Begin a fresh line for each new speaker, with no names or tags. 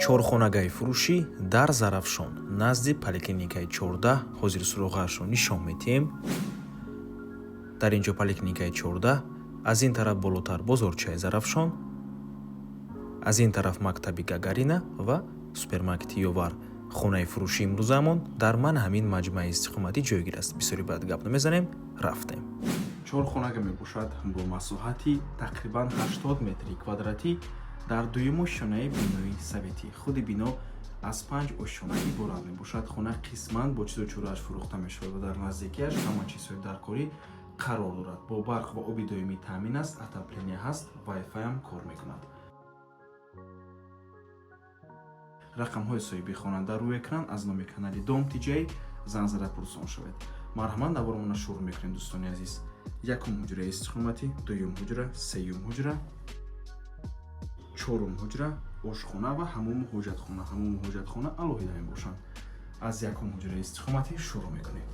чорхонагаи фурӯшӣ дар Зарафшон назди поликлиникаи 14 ҳозирсуроғашро нишон медиҳем. дар ин ҷо поликлиникаи 14, аз ин тараф болотар бозорчаи Зарафшон, аз ин тараф мактаби Гагарина ва супермаркети Ёвар. хонаи фурӯши имрӯзамон дар ман ҳамин маҷмаи истиқоматӣ ҷойгир аст. бисёри баъд гап намезанем, рафтем.
чорхонага мебошад бо масоҳати тақрибан 80 метри квадратӣ дар дуюму шонаи бинои советӣ. худи бино аз 5 ошшона иборат мебошад. хона қисман бо чизу чорааш фурӯхта мешавад ва дар наздикиаш ҳама чизҳои даркорӣ қарор дорад. бо барқ ва оби доимӣ таъмин аст, отопления ҳаст, Wi-Fi ҳам кор мекунад. рақамҳои соҳиби хона дар рӯи экран аз номи канали Дом Тиҷей зан зада пурсон шавед. марҳамат навбаромона шурӯъ мекунем дӯстони азиз. якум ҳуҷраи истиқоматӣ, дуюм ҳуҷра, сеюм ҳуҷра, чорум ҳуҷра, ошхона ва ҳамому ҳоҷатхона алоҳида мебошанд. аз якум ҳуҷраи истиқоматӣ шурӯъ мекунем.